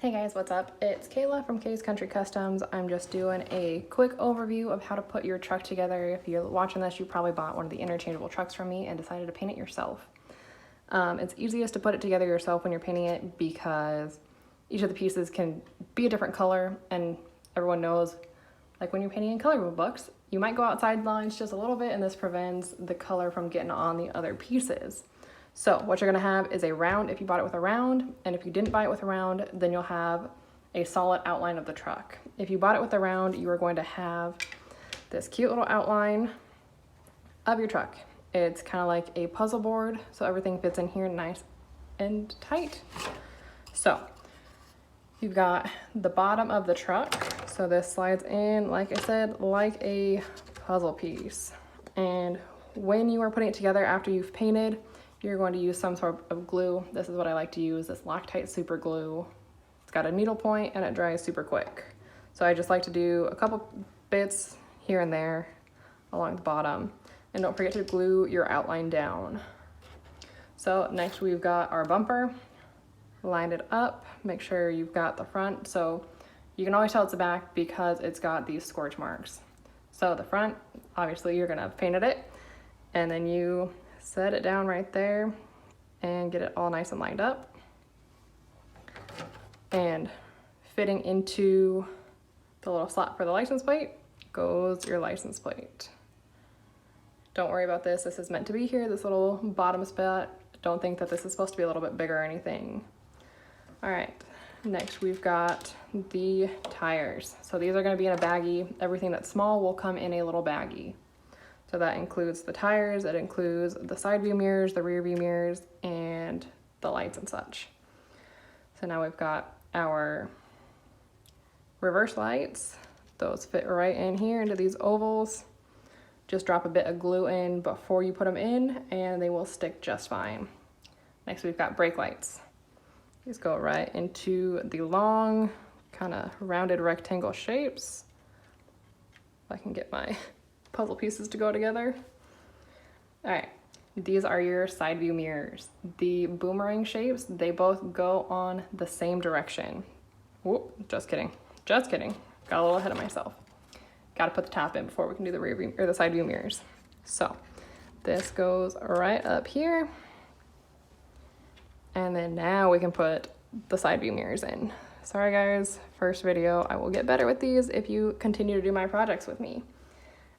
Hey guys, what's up? It's Kayla from Kay's Country Customs. I'm just doing a quick overview of how to put your truck together. If you're watching this, you probably bought one of the interchangeable trucks from me and decided to paint it yourself. It's easiest to put it together yourself when you're painting it because each of the pieces can be a different color, and everyone knows, like when you're painting in color books, you might go outside lines just a little bit and this prevents the color from getting on the other pieces. So what you're gonna have is a round if you bought it with a round, and if you didn't buy it with a round, then you'll have a solid outline of the truck. If you bought it with a round, you are going to have this cute little outline of your truck. It's kind of like a puzzle board, so everything fits in here nice and tight. So you've got the bottom of the truck. So this slides in, like I said, like a puzzle piece. And when you are putting it together after you've painted, you're going to use some sort of glue. This is what I like to use, this Loctite super glue. It's got a needle point and it dries super quick. So I just like to do a couple bits here and there along the bottom. And don't forget to glue your outline down. So next we've got our bumper. Line it up, make sure you've got the front. So you can always tell it's the back because it's got these scorch marks. So the front, obviously you're gonna have painted it, and then you set it down right there and get it all nice and lined up. And fitting into the little slot for the license plate goes your license plate. Don't worry about this. This is meant to be here, this little bottom spot. Don't think that this is supposed to be a little bit bigger or anything. All right, next we've got the tires. So these are gonna be in a baggie. Everything that's small will come in a little baggie. So that includes the tires, it includes the side view mirrors, the rear view mirrors, and the lights and such. So now we've got our reverse lights. Those fit right in here into these ovals. Just drop a bit of glue in before you put them in and they will stick just fine. Next we've got brake lights. These go right into the long, kind of rounded rectangle shapes. If I can get my puzzle pieces to go together. All right, these are your side view mirrors. The boomerang shapes, they both go on the same direction. Whoop, just kidding, just kidding. Got a little ahead of myself. Got to put the top in before we can do the rear view or the side view mirrors. So this goes right up here. And then now we can put the side view mirrors in. Sorry guys, first video. I will get better with these if you continue to do my projects with me.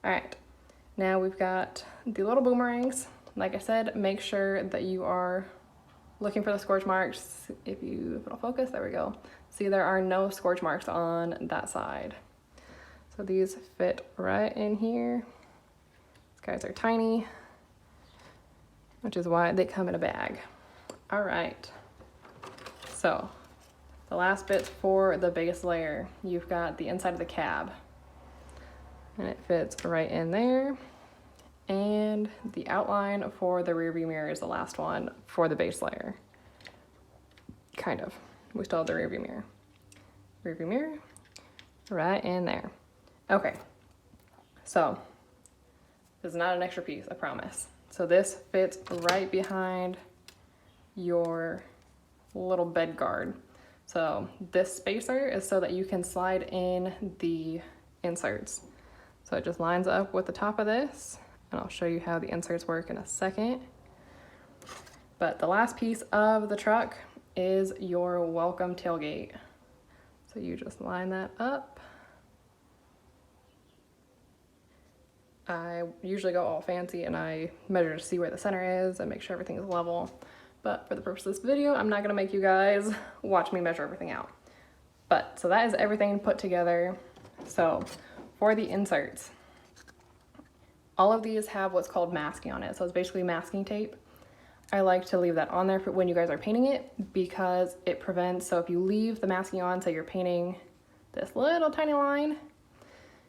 All right, now we've got the little boomerangs. Like I said, make sure that you are looking for the scorch marks. If it'll focus, there we go. See, there are no scorch marks on that side. So these fit right in here. These guys are tiny, which is why they come in a bag. All right, so the last bits for the base layer, you've got the inside of the cab. And it fits right in there. And the outline for the rear view mirror is the last one for the base layer. Kind of. We still have the rear view mirror. Rear view mirror, right in there. Okay, so this is not an extra piece, I promise. So this fits right behind your little bed guard. So this spacer is so that you can slide in the inserts. So it just lines up with the top of this, and I'll show you how the inserts work in a second. But the last piece of the truck is your welcome tailgate. So you just line that up. I usually go all fancy and I measure to see where the center is and make sure everything is level. But for the purpose of this video, I'm not gonna make you guys watch me measure everything out. But so that is everything put together. So for the inserts, all of these have what's called masking on it. So it's basically masking tape. I like to leave that on there for when you guys are painting it because it prevents, so if you leave the masking on, say you're painting this little tiny line,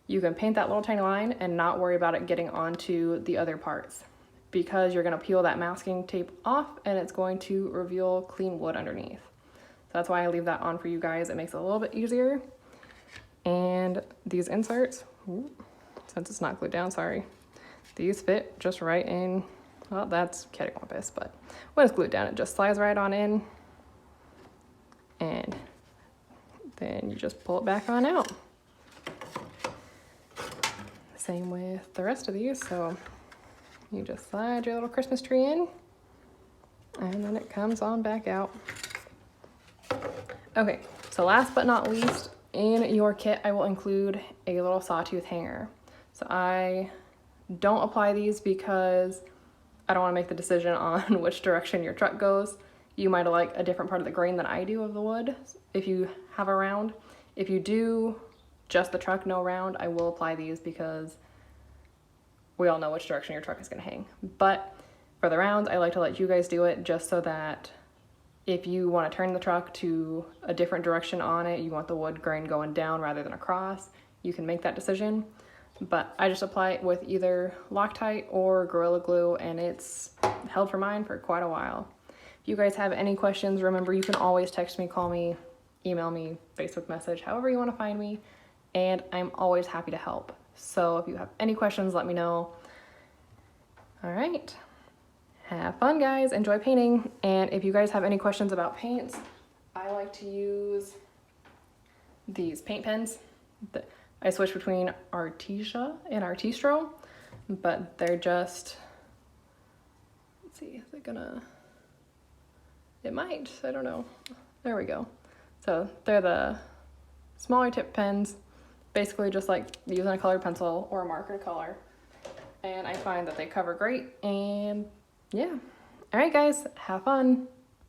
you can paint that little tiny line and not worry about it getting onto the other parts because you're gonna peel that masking tape off and it's going to reveal clean wood underneath. So that's why I leave that on for you guys. It makes it a little bit easier. And these inserts, since it's not glued down, sorry, these fit just right in. Well, that's cattywampus, but when it's glued down, it just slides right on in. And then you just pull it back on out. Same with the rest of these. So you just slide your little Christmas tree in, and then it comes on back out. Okay, so last but not least, in your kit, I will include a little sawtooth hanger. So I don't apply these because I don't want to make the decision on which direction your truck goes. You might like a different part of the grain than I do of the wood if you have a round. If you do just the truck, no round, I will apply these because we all know which direction your truck is going to hang. But for the rounds, I like to let you guys do it just so that if you want to turn the truck to a different direction on it, you want the wood grain going down rather than across, you can make that decision. But I just apply it with either Loctite or Gorilla Glue, and it's held for mine for quite a while. If you guys have any questions, remember you can always text me, call me, email me, Facebook message, however you want to find me, and I'm always happy to help. So if you have any questions, let me know. All right. Have fun, guys. Enjoy painting. And if you guys have any questions about paints, I like to use these paint pens. I switch between Artesia and Artistro, but they're just, let's see, is it gonna, it might, I don't know. There we go. So they're the smaller tip pens, basically just like using a colored pencil or a marker to color. And I find that they cover great, and yeah. All right, guys, have fun.